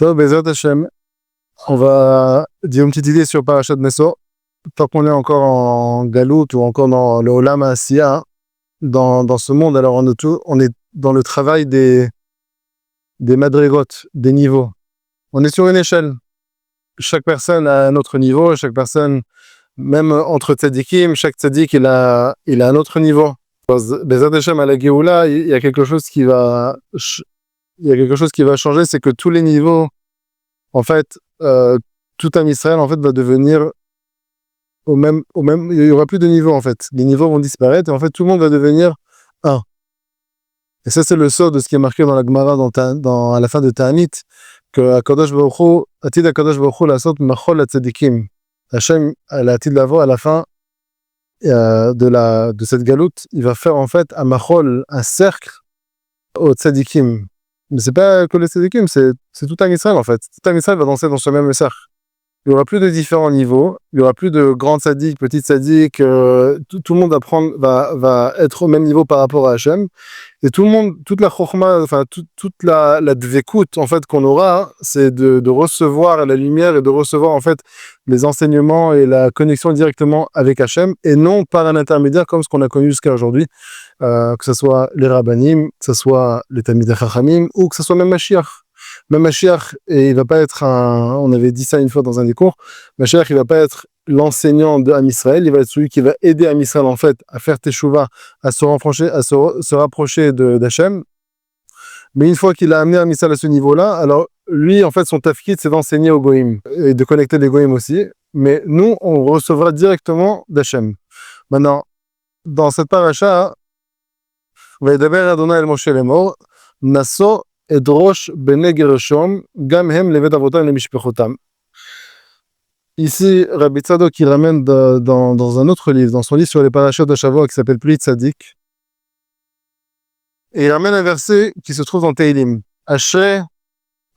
Toi, Bezrat Hashem, on va dire une petite idée sur Parashat Neso. Tant qu'on est encore en Galout ou encore dans le Olam Asiya, dans ce monde, alors on est dans le travail des madrigot, des niveaux. On est sur une échelle. Chaque personne a un autre niveau, chaque personne, même entre tzadikim, chaque tzadik, il a un autre niveau. Bezrat Hashem, à la Géoula, il y a quelque chose qui va changer, c'est que tous les niveaux, en fait, tout un Israël, en fait, va devenir au même, il y aura plus de niveaux, en fait. Les niveaux vont disparaître, et en fait, tout le monde va devenir un. Et ça, c'est le sort de ce qui est marqué dans la Gemara, à la fin de Ta'anit, que Akadosh Baruch Hu, Atid Akadosh Baruch Hu, la sorte Machol Tzadikim. Hachem, à l'Atid Lavo, à la fin de cette galoute, il va faire, en fait, un Machol, un cercle aux Tzadikim. Mais c'est pas que les tzadikim, c'est tout un Israël, en fait. Tout un Israël va danser dans ce même cercle. Il n'y aura plus de différents niveaux, il n'y aura plus de grands tzaddik, petits tzaddik, tout le monde va être au même niveau par rapport à Hachem. Et tout le monde, toute la chokhma, enfin, toute la dvekout, en fait, qu'on aura, c'est de recevoir la lumière et de recevoir, en fait, les enseignements et la connexion directement avec Hachem, et non par un intermédiaire comme ce qu'on a connu jusqu'à aujourd'hui, que ce soit les rabbanim, que ce soit les Talmidei Chachamim, ou que ce soit même Mashiach. Même Mashiach, et il va pas être on avait dit ça une fois dans un des cours, Mashiach, il va pas être l'enseignant de Am Israël, il va être celui qui va aider Am Israël, en fait, à faire teshuva, à se rapprocher d'Hachem. Mais une fois qu'il a amené Am Israël à ce niveau-là, alors lui, en fait, son tafkid, c'est d'enseigner aux goïm, et de connecter les goïm aussi. Mais nous, on recevra directement d'Hachem. Maintenant, dans cette paracha, Vayedaber Adonai el Moshe lemor, Naso Edrosh bene Gershom, gam hem levet avotam le mishpechotam. Ici, Rabbi Tzadok, il ramène dans un autre livre, dans son livre sur les parachutes de Shavuot qui s'appelle Pri Tzadik. Et il ramène un verset qui se trouve dans Teilim. Asher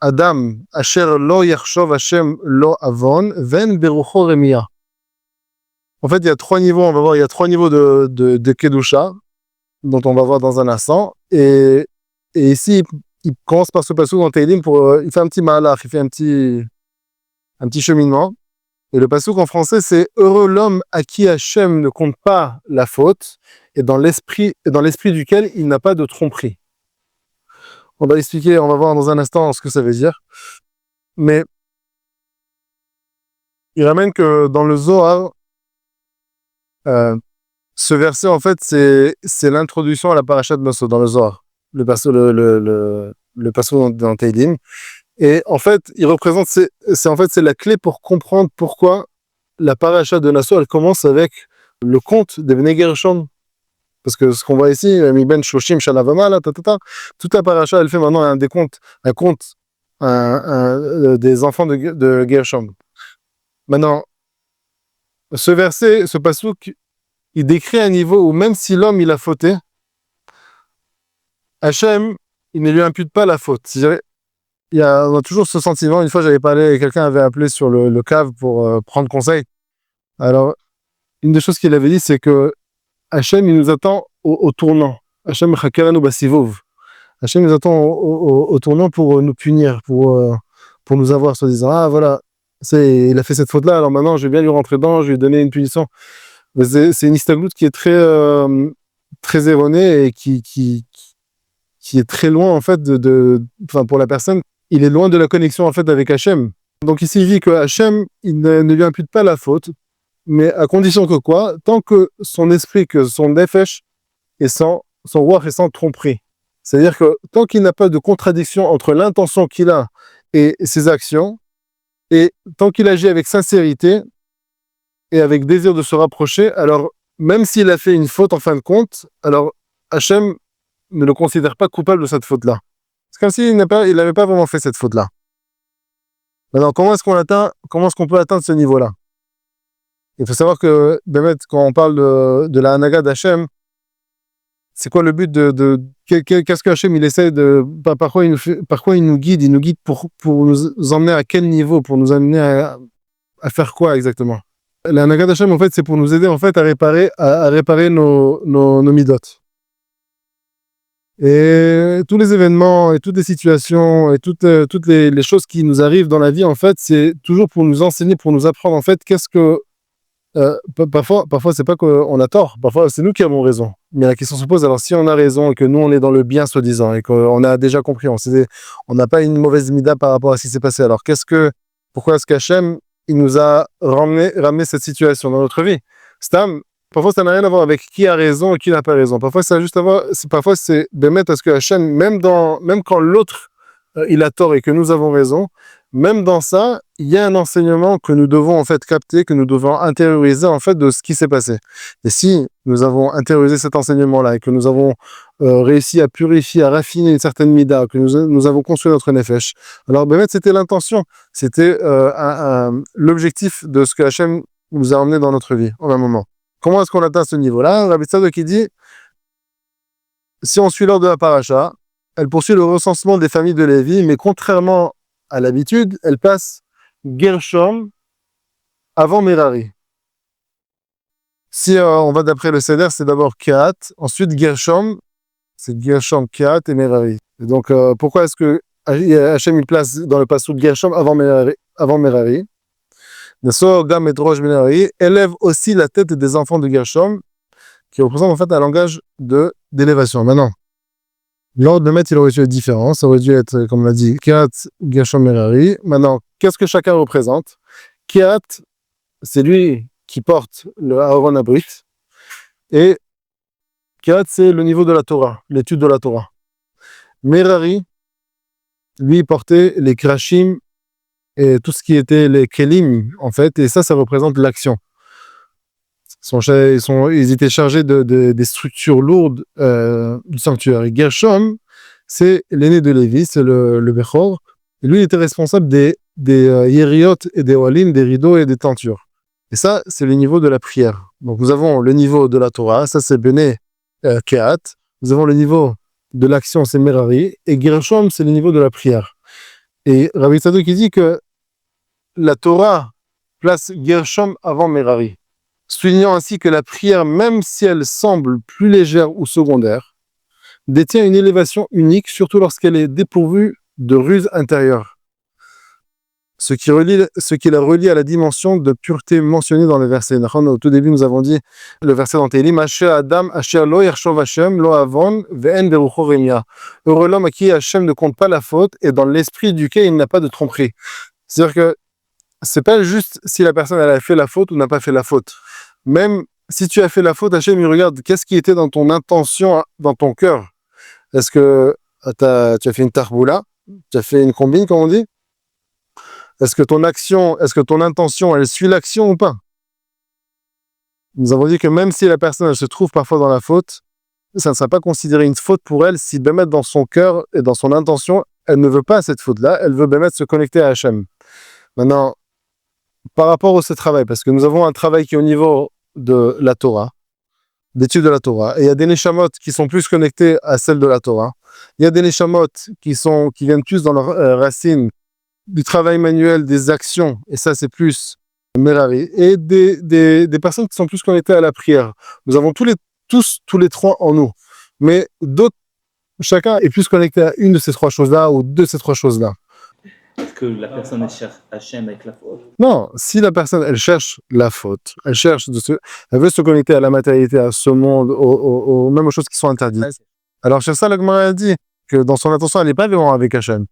Adam, Asher lo yachshov Hashem lo avon, ven berucho remia. En fait, il y a trois niveaux, on va voir, il y a trois niveaux de Kedusha, dont on va voir dans un instant. Et ici, il commence par ce passage dans Teilim il fait un petit malach, il fait un petit cheminement. Et le passouk en français, c'est « Heureux l'homme à qui Hachem ne compte pas la faute et dans l'esprit duquel il n'a pas de tromperie. » On va l'expliquer, on va voir dans un instant ce que ça veut dire. Mais il ramène que dans le Zohar, ce verset, en fait, c'est l'introduction à la paracha de Naso dans le Zohar. Le passouk dans Teilim. Et en fait, il représente, c'est la clé pour comprendre pourquoi la paracha de Naso, elle commence avec le conte des Bnei Gershom. Parce que ce qu'on voit ici, Ben Shoshim Shalavama, toute la paracha, elle fait maintenant un conte des enfants de Gershom. Maintenant, ce verset, ce passouk, il décrit un niveau où même si l'homme, il a fauté, Hachem, il ne lui impute pas la faute. On a toujours ce sentiment. Une fois, quelqu'un avait appelé sur le cave pour prendre conseil. Alors, une des choses qu'il avait dit, c'est que Hachem, il nous attend au tournant. Hachem chakeranu basivov. Hachem nous attend au tournant pour nous punir, pour nous avoir, se disant, ah voilà, il a fait cette faute-là, alors maintenant, je vais bien lui rentrer dedans, je vais lui donner une punition. C'est une istagloute qui est très erronée et qui est très loin, en fait, pour la personne. Il est loin de la connexion, en fait, avec Hachem. Donc ici, il dit que Hachem, il ne lui impute pas la faute, mais à condition que quoi? Tant que son esprit, que son nefesh, est son roi est sans tromperie. C'est-à-dire que tant qu'il n'a pas de contradiction entre l'intention qu'il a et ses actions, et tant qu'il agit avec sincérité et avec désir de se rapprocher, alors même s'il a fait une faute en fin de compte, alors Hachem ne le considère pas coupable de cette faute-là. C'est comme s'il n'avait pas vraiment fait cette faute-là. Maintenant, comment est-ce qu'on peut atteindre ce niveau-là? Il faut savoir que, quand on parle de la Hanaga d'Hachem, c'est quoi le but qu'est-ce que Hachem, il essaie par quoi il nous guide? Il nous guide pour nous emmener à quel niveau? Pour nous amener à faire quoi exactement? La Hanaga d'Hachem, en fait, c'est pour nous aider, en fait, à réparer nos midotes. Et tous les événements et toutes les situations et toutes les choses qui nous arrivent dans la vie, en fait, c'est toujours pour nous enseigner, pour nous apprendre, en fait, qu'est-ce que... parfois c'est pas qu'on a tort, parfois c'est nous qui avons raison. Mais la question se pose, alors si on a raison et que nous, on est dans le bien, soi-disant, et qu'on a déjà compris, on n'a pas une mauvaise mida par rapport à ce qui s'est passé, alors pourquoi est-ce qu'Hachem, il nous a ramené cette situation dans notre vie? Stam, parfois ça n'a rien à voir avec qui a raison et qui n'a pas raison. Parfois ça a juste à voir, parfois c'est bémet parce que Hachem, même quand l'autre, il a tort et que nous avons raison, même dans ça, il y a un enseignement que nous devons en fait capter, que nous devons intérioriser en fait de ce qui s'est passé. Et si nous avons intériorisé cet enseignement-là et que nous avons réussi à purifier, à raffiner une certaine mida, que nous avons construit notre nefesh, alors ben, c'était l'intention, c'était l'objectif de ce que Hachem nous a emmené dans notre vie en un moment. Comment est-ce qu'on atteint ce niveau-là? Rabbi Tzadok qui dit, si on suit l'ordre de la paracha, elle poursuit le recensement des familles de Lévi, mais contrairement à l'habitude, elle passe Gershom avant Merari. Si on va d'après le Seder, c'est d'abord Kehat, ensuite Gershom, c'est Gershom, Kehat et Merari. Et donc, pourquoi est-ce que Hachem il place dans le passage Gershom avant Merari? Neso Gam et Rosh Merari élève aussi la tête des enfants de Gershom, qui représente en fait un langage d'élévation. Maintenant, l'ordre de maître, il aurait dû être différent. Ça aurait dû être, comme on l'a dit, Kehat, Gershom, Merari. Maintenant, qu'est-ce que chacun représente? Kehat, c'est lui qui porte le Aaron Abrit. Et Kehat, c'est le niveau de la Torah, l'étude de la Torah. Merari, lui, portait les Krashim et tout ce qui était les Kelim, en fait. Et ça représente l'action. Ils étaient chargés des structures lourdes du sanctuaire. Et Gershom, c'est l'aîné de Lévi, c'est le Bechor. Et lui, il était responsable des Yeriot et des Oalim, des rideaux et des tentures. Et ça, c'est le niveau de la prière. Donc, nous avons le niveau de la Torah, ça c'est Bene Kehat. Nous avons le niveau de l'action, c'est Merari. Et Gershom, c'est le niveau de la prière. Et Rabbi Tzadok qui dit que la Torah place Gershom avant Merari, soulignant ainsi que la prière, même si elle semble plus légère ou secondaire, détient une élévation unique, surtout lorsqu'elle est dépourvue de ruse intérieure. Ce qui la relie à la dimension de pureté mentionnée dans le verset. Au tout début, nous avons dit le verset dans Télim, Asher Adam, Asher lo yershov Hashem, lo avon, ve'en berucho remia. Heureux l'homme à qui Hashem ne compte pas la faute et dans l'esprit duquel il n'a pas de tromperie. C'est-à-dire que c'est pas juste si la personne elle a fait la faute ou n'a pas fait la faute. Même si tu as fait la faute, Hachem, il regarde qu'est-ce qui était dans ton intention, dans ton cœur. Est-ce que tu as fait une tarboula? Tu as fait une combine, comme on dit? Est-ce que ton intention, elle suit l'action ou pas? Nous avons dit que même si la personne elle se trouve parfois dans la faute, ça ne sera pas considéré une faute pour elle si Bémet dans son cœur et dans son intention, elle ne veut pas cette faute-là, elle veut Bémet se connecter à Hachem. Maintenant, par rapport à ce travail, parce que nous avons un travail qui est au niveau de la Torah, d'étude de la Torah, et il y a des neshamot qui sont plus connectés à celle de la Torah, il y a des neshamot qui viennent plus dans leurs racines du travail manuel, des actions, et ça c'est plus Merari, et des personnes qui sont plus connectées à la prière. Nous avons tous les trois en nous, mais d'autres, chacun est plus connecté à une de ces trois choses-là ou deux de ces trois choses-là. Est-ce que la personne elle cherche Hachem avec la faute? Non, si la personne elle cherche la faute, elle veut se connecter à la matérialité, à ce monde, même aux choses qui sont interdites. Alors chez ça, le Gemara a dit que dans son intention, elle n'est pas vraiment avec Hachem.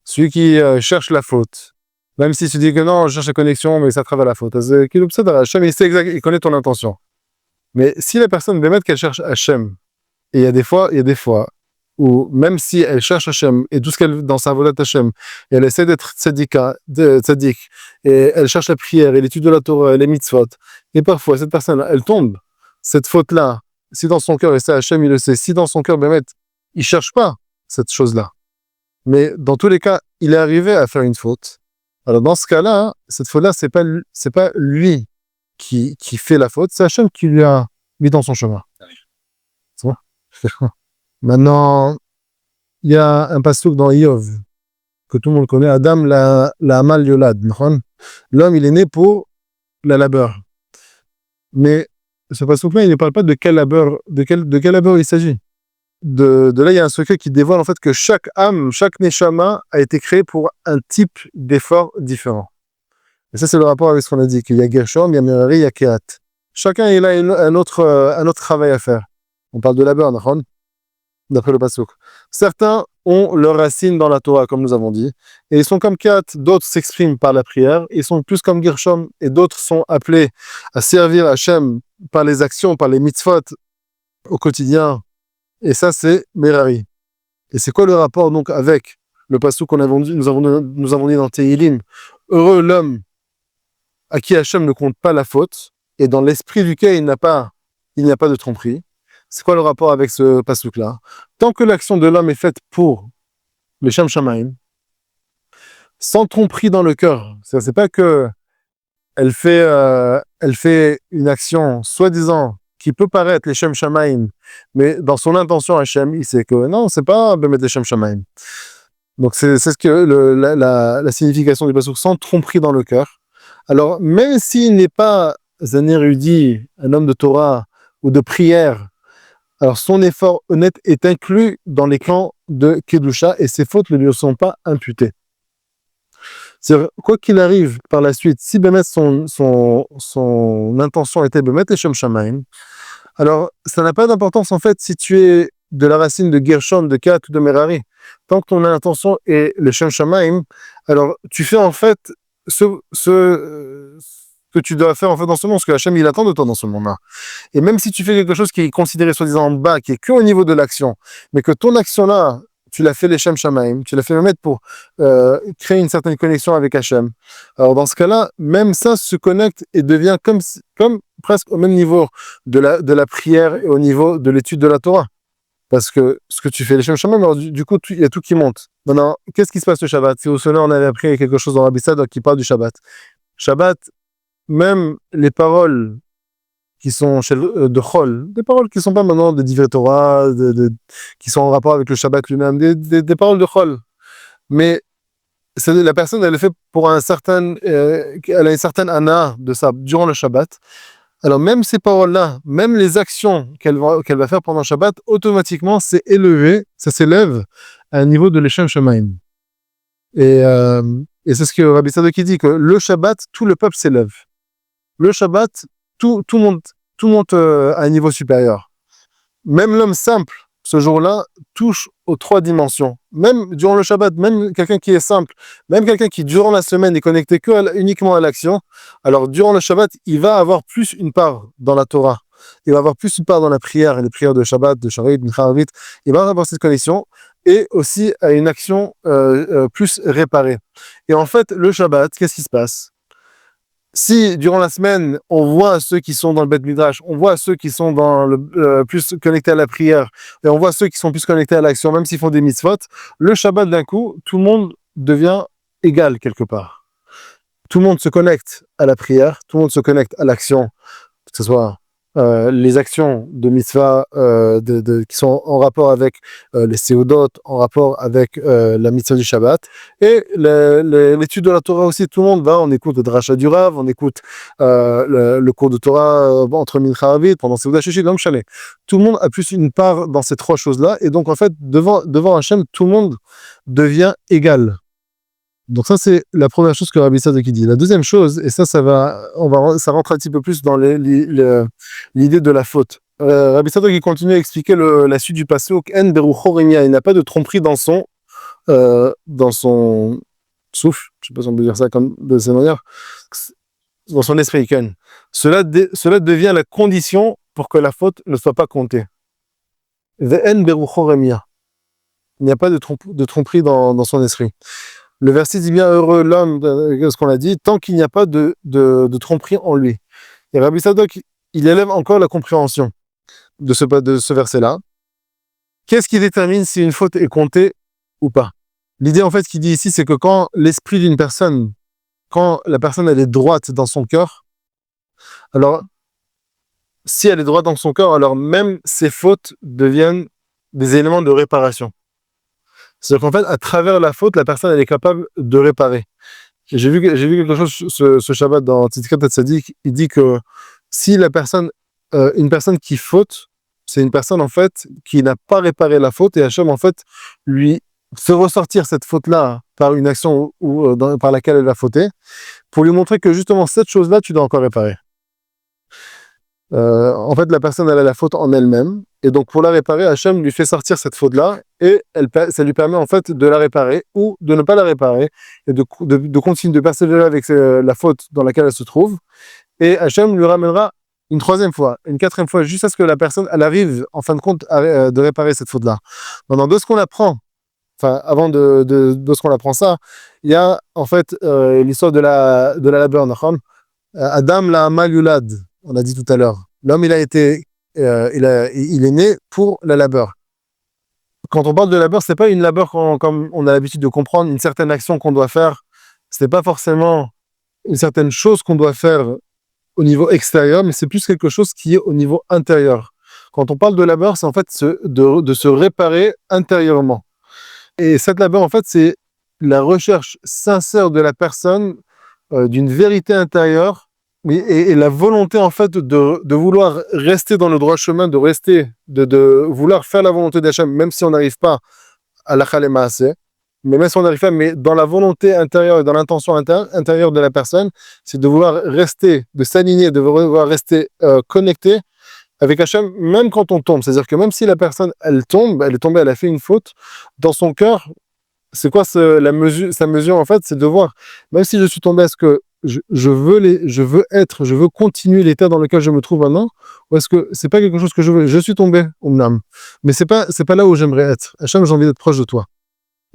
Celui qui cherche la faute, même si tu dis que non, je cherche la connexion, mais ça travaille la faute. Hachem, il sait exact, il connaît ton intention. Mais si la personne veut mettre qu'elle cherche Hachem, et il y a des fois, où même si elle cherche Hachem, et tout ce qu'elle dans sa volat Hachem, et elle essaie d'être tzaddik, et elle cherche la prière, et l'étude de la Torah, et les mitzvot, et parfois cette personne, elle tombe, cette faute-là, si dans son cœur, et c'est Hachem, il le sait, si dans son cœur, Bémet, il cherche pas cette chose-là. Mais dans tous les cas, il est arrivé à faire une faute. Alors dans ce cas-là, cette faute-là, c'est pas lui qui fait la faute, c'est Hachem qui lui a mis dans son chemin. C'est bon? Maintenant, il y a un passouk dans Iyov que tout le monde connaît, Adam la Amal Yolad. L'homme, il est né pour la labeur. Mais ce passouk-là, il ne parle pas de quel labeur, de quel labeur il s'agit. De là, il y a un secret qui dévoile en fait que chaque âme, chaque neshama a été créé pour un type d'effort différent. Et ça, c'est le rapport avec ce qu'on a dit, qu'il y a Gershom, il y a Merari, il y a Kehat. Chacun, il a un autre travail à faire. On parle de labeur, d'après le passouk. Certains ont leurs racines dans la Torah, comme nous avons dit, et ils sont comme Kehat, d'autres s'expriment par la prière, ils sont plus comme Gershom, et d'autres sont appelés à servir Hachem par les actions, par les mitzvot au quotidien. Et ça, c'est Merari. Et c'est quoi le rapport donc avec le passouk qu'on avons dit, nous avons dit dans Tehillim, heureux l'homme à qui Hachem ne compte pas la faute, et dans l'esprit duquel il n'y a pas de tromperie. C'est quoi le rapport avec ce passouk-là? Tant que l'action de l'homme est faite pour le Shem Shamaim, sans tromperie dans le cœur, c'est pas que elle fait une action soi-disant qui peut paraître les Shem Shamaim, mais dans son intention Hachem, il sait que non, c'est pas mettre les Shem Shamaim. Donc c'est ce que la signification du passouk, sans tromperie dans le cœur. Alors même s'il n'est pas un érudit, un homme de Torah ou de prière, alors son effort honnête est inclus dans les clans de Kedusha et ses fautes ne lui sont pas imputées. C'est quoi qu'il arrive par la suite, si Bémet son intention était Bémet et Shem Shamaim, alors ça n'a pas d'importance en fait si tu es de la racine de Gershon, de Kehat ou de Merari. Tant que ton intention est le Shem Shamaim, alors tu fais en fait ce que tu dois faire en fait dans ce monde, ce que Hachem il attend de toi dans ce monde-là. Et même si tu fais quelque chose qui est considéré soi-disant en bas, qui est que au niveau de l'action, mais que ton action-là, tu l'as fait les Shem Shamaim, tu l'as fait mettre pour créer une certaine connexion avec Hachem. Alors dans ce cas-là, même ça se connecte et devient comme presque au même niveau de la prière et au niveau de l'étude de la Torah. Parce que ce que tu fais les Shem Shamaim, alors du coup, il y a tout qui monte. Maintenant, qu'est-ce qui se passe le Shabbat? Si au cela on avait appris quelque chose dans Rabbi Sadok qui parle du Shabbat. Shabbat, même les paroles qui sont de Chol, des paroles qui ne sont pas maintenant de Divrei Torah, qui sont en rapport avec le Shabbat lui-même, des paroles de Chol. Mais la personne, elle le fait pour elle a une certaine ana de ça durant le Shabbat. Alors même ces paroles-là, même les actions qu'elle va faire pendant le Shabbat, automatiquement, c'est élevé, ça s'élève à un niveau de l'Eshem Shemaim. Et c'est ce que Rabbi Sadok dit, que le Shabbat, tout le peuple s'élève. Le Shabbat, tout monte à un niveau supérieur. Même l'homme simple, ce jour-là, touche aux 3 dimensions. Même durant le Shabbat, même quelqu'un qui est simple, même quelqu'un qui, durant la semaine, est connecté uniquement à l'action, alors durant le Shabbat, il va avoir plus une part dans la Torah. Il va avoir plus une part dans la prière, les prières de Shabbat, de Sharit, de Charavit. Il va avoir cette connexion et aussi à une action plus réparée. Et en fait, le Shabbat, qu'est-ce qui se passe? Si durant la semaine, on voit ceux qui sont dans le Beth Midrash, on voit ceux qui sont dans plus connectés à la prière, et on voit ceux qui sont plus connectés à l'action, même s'ils font des mitzvot, le Shabbat d'un coup, tout le monde devient égal quelque part. Tout le monde se connecte à la prière, tout le monde se connecte à l'action, que ce soit les actions de mitzvah qui sont en rapport avec les séudot, en rapport avec la mitzvah du Shabbat, et l'étude de la Torah aussi. Tout le monde va, on écoute le Drasha du Rav, on écoute le cours de Torah entre Mincha Avit, pendant Seudat Shishit, donc Chalet. Tout le monde a plus une part dans ces 3 choses-là, et donc en fait, devant Hachem, tout le monde devient égal. Donc ça, c'est la première chose que Rabbi Sadok dit. La deuxième chose, et ça rentre un petit peu plus dans l'idée de la faute. Rabbi Sadok, il continue à expliquer la suite du passouk. En berucho renia, il n'a pas de tromperie dans son souffle, je sais pas si on peut dire ça de cette manière, dans son esprit. Cela devient la condition pour que la faute ne soit pas comptée. En berucho renia. Il n'y a pas de tromperie dans son esprit. Le verset dit bien heureux l'homme, ce qu'on a dit, tant qu'il n'y a pas de tromperie en lui. Et Rabbi Sadok, il élève encore la compréhension de ce verset-là. Qu'est-ce qui détermine si une faute est comptée ou pas? L'idée en fait qu'il dit ici, c'est que quand l'esprit d'une personne, quand la personne elle est droite dans son cœur, alors si elle est droite dans son cœur, alors même ses fautes deviennent des éléments de réparation. C'est-à-dire qu'en fait, à travers la faute, la personne elle est capable de réparer. J'ai vu quelque chose ce Shabbat dans Tzidkat Tzadik, il dit que si la personne une personne qui faute, c'est une personne en fait qui n'a pas réparé la faute et Hachem en fait lui fait ressortir cette faute-là par une action par laquelle elle va fauter pour lui montrer que justement cette chose-là tu dois encore réparer. En fait, la personne elle a la faute en elle-même et donc pour la réparer, Hachem lui fait sortir cette faute-là et ça lui permet en fait de la réparer ou de ne pas la réparer et de continuer de persévérer avec la faute dans laquelle elle se trouve et Hachem lui ramènera une troisième fois, une quatrième fois, jusqu'à ce que la personne elle arrive en fin de compte de réparer cette faute-là. Maintenant, de ce qu'on apprend, enfin avant de ce qu'on apprend ça, il y a en fait l'histoire de la labeur, Adam la Amal Yulad, on a dit tout à l'heure. L'homme, il est né pour la labeur. Quand on parle de labeur, c'est pas une labeur comme on a l'habitude de comprendre, une certaine action qu'on doit faire. C'est pas forcément une certaine chose qu'on doit faire au niveau extérieur, mais c'est plus quelque chose qui est au niveau intérieur. Quand on parle de labeur, c'est en fait de se réparer intérieurement. Et cette labeur, en fait, c'est la recherche sincère de la personne d'une vérité intérieure et la volonté en fait de vouloir rester dans le droit chemin, de vouloir faire la volonté d'Hachem, même si on n'arrive pas à la Maaseh, mais même si on n'arrive pas, mais dans la volonté intérieure et dans l'intention intérieure de la personne, c'est de vouloir rester, de s'aligner, de vouloir rester connecté avec Hachem, même quand on tombe. C'est-à-dire que même si la personne, elle est tombée, elle a fait une faute, dans son cœur, c'est quoi sa mesure en fait, c'est de voir, même si je suis tombé, est-ce que je veux continuer l'état dans lequel je me trouve maintenant, ou est-ce que c'est pas quelque chose que je veux? Je suis tombé, mais c'est pas là où j'aimerais être. Hachem, j'ai envie d'être proche de toi.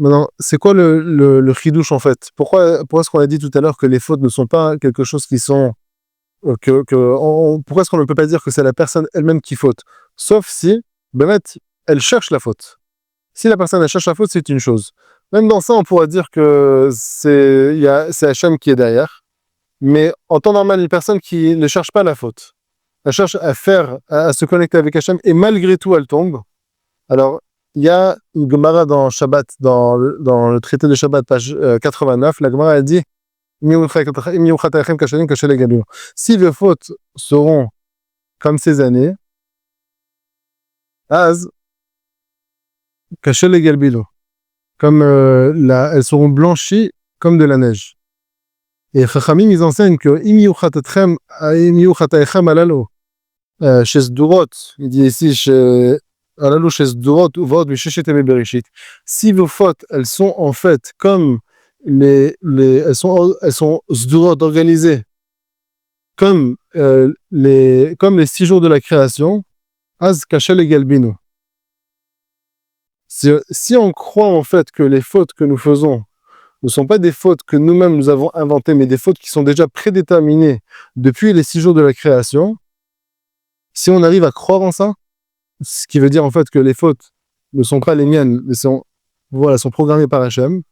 Maintenant, c'est quoi le chidouche en fait? Pourquoi est-ce qu'on a dit tout à l'heure que les fautes ne sont pas quelque chose qui sont pourquoi est-ce qu'on ne peut pas dire que c'est la personne elle-même qui faute? Sauf si, Bémet, elle cherche la faute. Si la personne elle cherche la faute, c'est une chose. Même dans ça, on pourrait dire que c'est Hachem qui est derrière. Mais en temps normal, une personne qui ne cherche pas la faute, elle cherche à se connecter avec Hachem et malgré tout, elle tombe. Alors, il y a une Gemara dans Shabbat, dans le traité de Shabbat, page 89, la Gemara elle dit si vos fautes seront comme ces années, Az, comme elles seront blanchies comme de la neige. Et Chachamim, ils enseignent que chez Sdurot, il dit ici chez Sdurot, si vos fautes, elles sont en fait comme elles sont Sdurot organisées, comme les 6 jours de la création, Az Kashel et Galbino. Si on croit en fait que les fautes que nous faisons ne sont pas des fautes que nous-mêmes nous avons inventées, mais des fautes qui sont déjà prédéterminées depuis les 6 jours de la création, si on arrive à croire en ça, ce qui veut dire en fait que les fautes ne sont pas les miennes, mais sont programmées par Hachem,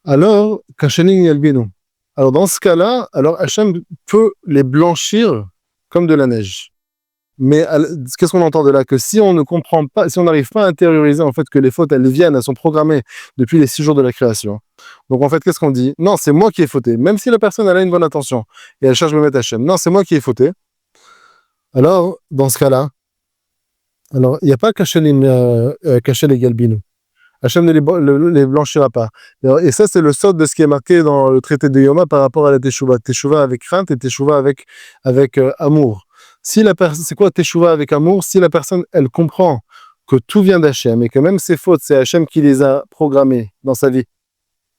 alors Kasheling Yalbino. Alors dans ce cas-là, alors Hachem peut les blanchir comme de la neige. Mais qu'est-ce qu'on entend de là? Que si on ne comprend pas, si on n'arrive pas à intérioriser en fait que les fautes, elles sont programmées depuis les 6 jours de la création. Donc en fait, qu'est-ce qu'on dit? Non, c'est moi qui ai fauté. Même si la personne elle a une bonne intention et elle cherche à me mettre Hachem. Non, c'est moi qui ai fauté. Alors, dans ce cas-là, alors il n'y a pas caché les galbino. Hachem ne les blanchira pas. Et ça, c'est le sort de ce qui est marqué dans le traité de Yoma par rapport à la Teshuvah. Teshuvah avec crainte et Teshuvah avec amour. C'est quoi Teshuvah avec amour? Si la personne, elle comprend que tout vient d'Hachem et que même ses fautes, c'est Hachem qui les a programmées dans sa vie.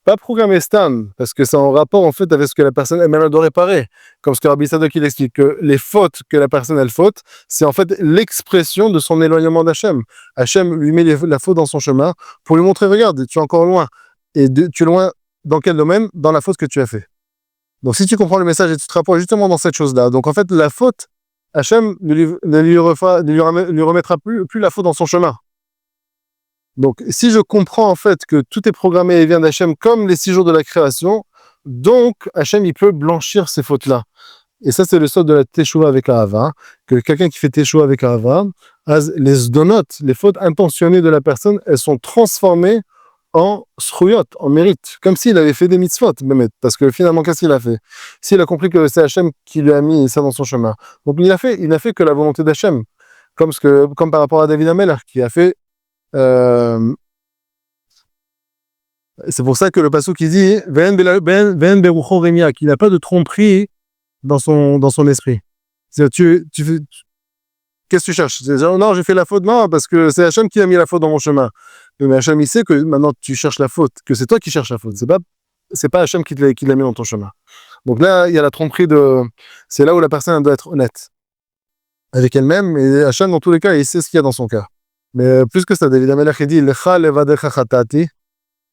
Pas programmé Stam, parce que c'est en rapport en fait avec ce que la personne elle-même doit réparer. Comme ce que Rabbi Sadok il explique, que les fautes que la personne elle faute, c'est en fait l'expression de son éloignement d'Hachem. Hachem lui met la faute dans son chemin pour lui montrer, regarde, tu es encore loin. Et tu es loin dans quel domaine? Dans la faute que tu as fait. Donc si tu comprends le message et tu te rapproches justement dans cette chose-là, donc en fait la faute, Hachem ne lui remettra plus la faute dans son chemin. Donc, si je comprends en fait que tout est programmé et vient d'Hachem comme les 6 jours de la création, donc Hachem il peut blanchir ces fautes-là. Et ça, c'est le sort de la Teshuvah avec Ahava, que quelqu'un qui fait Teshuvah avec Ahava, les zdonot, les fautes intentionnées de la personne, elles sont transformées en srouyot, en mérite, comme s'il avait fait des mitzvot, Bémet, parce que finalement, qu'est-ce qu'il a fait? S'il a compris que c'est Hachem qui lui a mis ça dans son chemin. Donc il n'a fait que la volonté d'Hachem, comme par rapport à David Ameller, qui a fait, c'est pour ça que le passage qui dit, Ven berucho remia, qu'il n'a pas de tromperie dans son esprit. C'est-à-dire, qu'est-ce que tu cherches? Non, j'ai fait la faute, non, parce que c'est Hachem qui a mis la faute dans mon chemin. Mais Hachem, il sait que maintenant tu cherches la faute, que c'est toi qui cherches la faute. C'est pas Hachem qui l'a mis dans ton chemin. Donc là, il y a la tromperie c'est là où la personne doit être honnête avec elle-même, et Hachem, dans tous les cas, il sait ce qu'il y a dans son cœur. Mais plus que ça, David Amelech, il dit, Lecha levadecha chatati,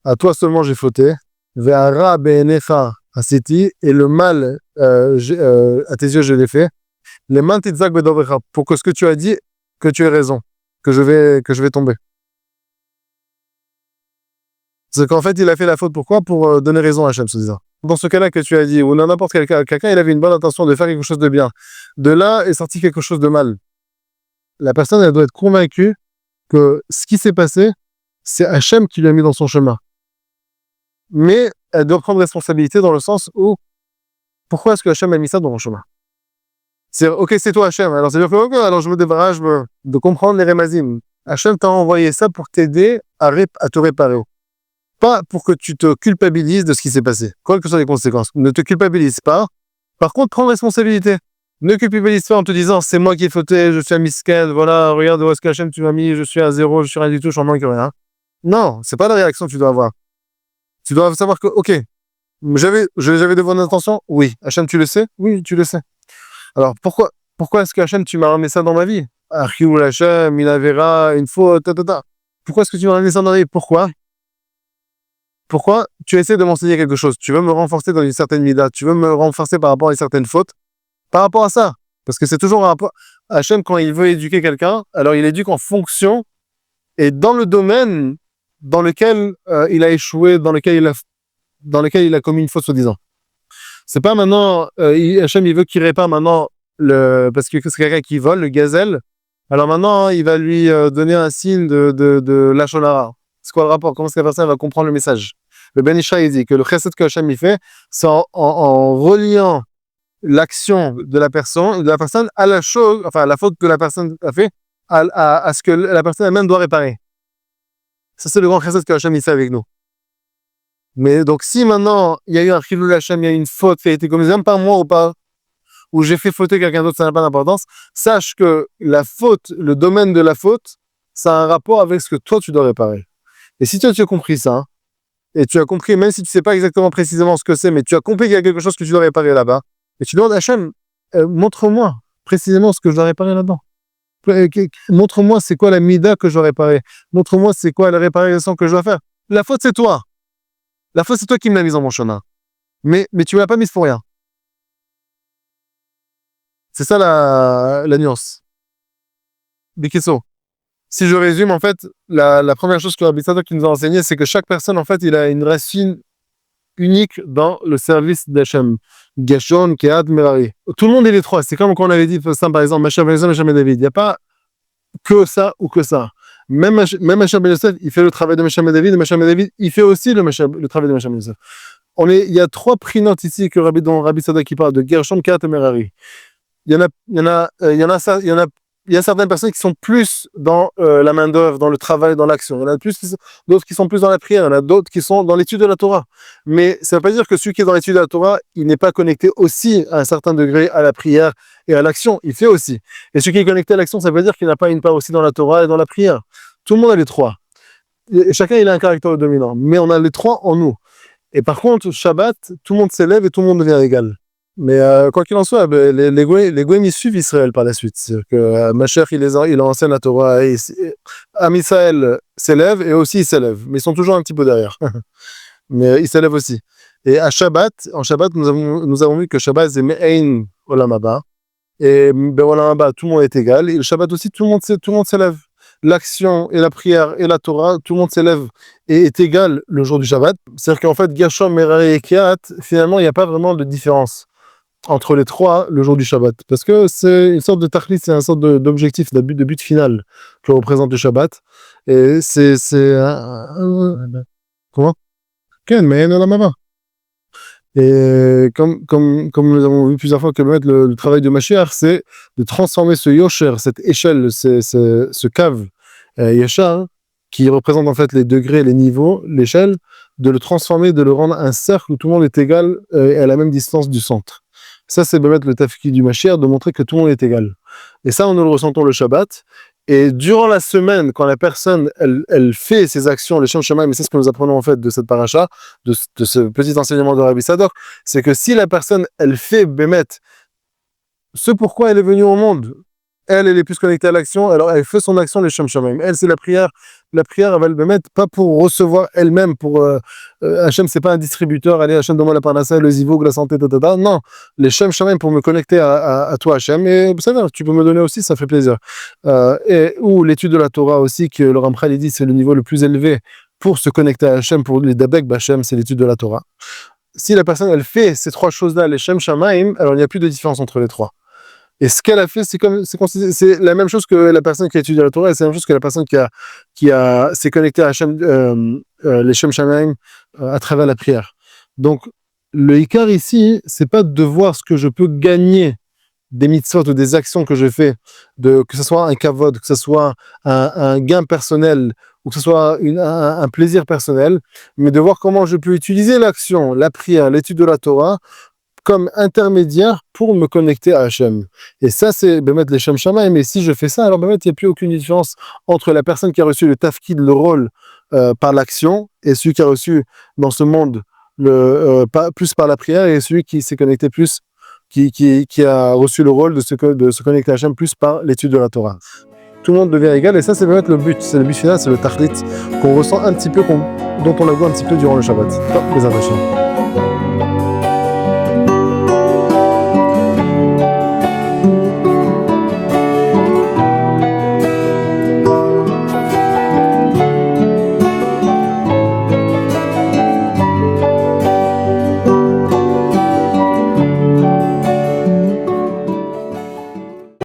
à toi seulement j'ai fauté, ve'ara be'enecha asiti, et le mal à tes yeux je l'ai fait, les mains titzak bedovecha, pour que ce que tu as dit, que tu aies raison, que je vais tomber. C'est qu'en fait, il a fait la faute. Pourquoi? Pour donner raison à Hachem, se disant. Dans ce cas-là que tu as dit, ou dans n'importe quel cas, quelqu'un, il avait une bonne intention de faire quelque chose de bien. De là est sorti quelque chose de mal. La personne, elle doit être convaincue que ce qui s'est passé, c'est Hachem qui lui a mis dans son chemin. Mais elle doit prendre responsabilité dans le sens où, pourquoi est-ce que Hachem a mis ça dans mon chemin? C'est, ok, c'est toi Hachem. Alors, c'est-à-dire que, ok, alors je me débarrasse de comprendre les rémazim. Hachem t'a envoyé ça pour t'aider à te réparer. Pas pour que tu te culpabilises de ce qui s'est passé, quoi que soient les conséquences. Ne te culpabilise pas. Par contre, prends responsabilité. Ne culpabilise pas en te disant, c'est moi qui ai fauté, je suis un misken, voilà, regarde où est-ce que Hachem tu m'as mis, je suis à zéro, je suis rien du tout, je suis en manque de rien. Non, c'est pas la réaction que tu dois avoir. Tu dois savoir que, ok, j'avais de bonnes intentions? Oui. Hachem, tu le sais? Oui, tu le sais. Alors, pourquoi est-ce que Hachem, tu m'as remis ça dans ma vie? Archiou Hachem, il avera une faute, Pourquoi est-ce que tu m'as remis ça dans ma vie? Pourquoi tu essaies de m'enseigner quelque chose? Tu veux me renforcer dans une certaine mida, tu veux me renforcer par rapport à une certaine faute, par rapport à ça. Parce que c'est toujours un rapport. Hachem, quand il veut éduquer quelqu'un, alors il éduque en fonction et dans le domaine dans lequel il a échoué, dans lequel il a commis une faute, soi-disant. C'est pas maintenant, Hachem, il veut qu'il répare maintenant, parce que c'est quelqu'un qui vole, le gazelle. Alors maintenant, il va lui donner un signe de Lachon Hara. C'est quoi le rapport? Comment est-ce que la personne va comprendre le message? Le Ben Ishra, il dit que le chesed que Hachem il fait, c'est en reliant l'action de la personne à la chose, enfin à la faute que la personne a fait, à ce que la personne elle-même doit réparer. Ça, c'est le grand chesed que Hachem il fait avec nous. Mais donc, si maintenant, il y a eu un chilul Hachem, il y a eu une faute qui a été commise, même par moi ou pas, ou j'ai fait fauter quelqu'un d'autre, ça n'a pas d'importance, sache que la faute, le domaine de la faute, ça a un rapport avec ce que toi, tu dois réparer. Et si toi, tu as compris ça, et tu as compris, même si tu sais pas exactement précisément ce que c'est, mais tu as compris qu'il y a quelque chose que tu dois réparer là-bas, et tu demandes à Hachem, montre-moi précisément ce que je dois réparer là-dedans. Montre-moi c'est quoi la mida que je dois réparer. Montre-moi c'est quoi la réparation que je dois faire. La faute, c'est toi. La faute, c'est toi qui me l'as mise dans mon chemin. Mais tu ne l'as pas mise pour rien. C'est ça la nuance. Bikiso. Si je résume, en fait, la première chose que Rabbi Tzadok nous a enseigné, c'est que chaque personne, en fait, il a une racine unique dans le service d'Hachem. Geshon, Kehat, Merari. Tout le monde est les trois. C'est comme quand on avait dit ça, par exemple, Meshach ben Yosef, Meshach ben David. Il n'y a pas que ça ou que ça. Même Meshach ben Yosef, il fait le travail de Meshach ben David, et Meshach ben David, il fait aussi le travail de Meshach ben Yosef. Il y a trois prix notes ici dont Rabbi Tzadok qui parle de Gershon, Kehat et Merari. Il y a certaines personnes qui sont plus dans la main-d'œuvre, dans le travail, dans l'action. Il y en a d'autres qui sont plus dans la prière. Il y en a d'autres qui sont dans l'étude de la Torah. Mais ça ne veut pas dire que celui qui est dans l'étude de la Torah, il n'est pas connecté aussi à un certain degré à la prière et à l'action. Il fait aussi. Et celui qui est connecté à l'action, ça veut dire qu'il n'a pas une part aussi dans la Torah et dans la prière. Tout le monde a les trois. Et chacun, il a un caractère dominant. Mais on a les trois en nous. Et par contre, Shabbat, tout le monde s'élève et tout le monde devient égal. Mais quoi qu'il en soit, les Goïms, ils suivent Israël par la suite. C'est-à-dire que Mashiach, il enseigne la Torah. Am Israël s'élève et aussi il s'élève. Mais ils sont toujours un petit peu derrière. Mais ils s'élèvent aussi. Et en Shabbat, nous avons vu que Shabbat, c'est Me'ein Olam Haba. Et Olam Haba, tout le monde est égal. Et le Shabbat aussi, tout le monde s'élève. L'action et la prière et la Torah, tout le monde s'élève et est égal le jour du Shabbat. C'est-à-dire qu'en fait, Gershom, Merari et Kehat, finalement, il n'y a pas vraiment de différence entre les trois le jour du Shabbat. Parce que c'est une sorte de tachlit, c'est une sorte d'objectif, de but final que représente le Shabbat. Et Comment? Ken, mais non, non, et comme nous avons vu plusieurs fois que le travail de Mashiach, c'est de transformer ce Yosher, cette échelle, ce cave Yeshar, qui représente en fait les degrés, les niveaux, l'échelle, de le transformer, de le rendre un cercle où tout le monde est égal et à la même distance du centre. Ça, c'est le tafki du Mashiach, de montrer que tout le monde est égal. Et ça, nous le ressentons le Shabbat. Et durant la semaine, quand la personne, elle fait ses actions, les Shem Shamaim, mais c'est ce que nous apprenons en fait de cette paracha, de ce petit enseignement de Rabbi Sadok, c'est que si la personne, elle fait Bémet, ce pourquoi elle est venue au monde, elle est plus connectée à l'action, alors elle fait son action, les Shem Shamaim. Elle, c'est la prière, elle va le mettre, pas pour recevoir elle-même, pour Hachem, c'est pas un distributeur, allez, Hachem, donne-moi la parnassa, le zivug, la santé, non, les Shem Shamaim pour me connecter à toi, Hachem, et vous savez, tu peux me donner aussi, ça fait plaisir. Ou l'étude de la Torah aussi, que le Ramchal dit, c'est le niveau le plus élevé pour se connecter à Hachem, pour les Dabek B'Hachem, c'est l'étude de la Torah. Si la personne, elle fait ces trois choses-là, les Shem Shamaim, alors il n'y a plus de différence entre les trois. Et ce qu'elle a fait, c'est la même chose que la personne qui a étudié la Torah, et c'est la même chose que la personne s'est connectée à Hashem, les Shem Shamaim à travers la prière. Donc, le Ikar ici, c'est pas de voir ce que je peux gagner des mitzvot ou des actions que je fais, que ce soit un kavod, que ce soit un gain personnel, ou que ce soit un plaisir personnel, mais de voir comment je peux utiliser l'action, la prière, l'étude de la Torah, comme intermédiaire pour me connecter à Hachem. Et ça, c'est mettre les Shem Shamaim. Mais si je fais ça, alors il n'y a plus aucune différence entre la personne qui a reçu le tafkid, le rôle par l'action, et celui qui a reçu dans ce monde plus par la prière, et celui qui s'est connecté plus, qui a reçu le rôle de se connecter à Hachem plus par l'étude de la Torah. Tout le monde devient égal, et ça, c'est le but. C'est le but final, c'est le tachlit qu'on ressent un petit peu, dont on a vu un petit peu durant le Shabbat. Top, les attachés.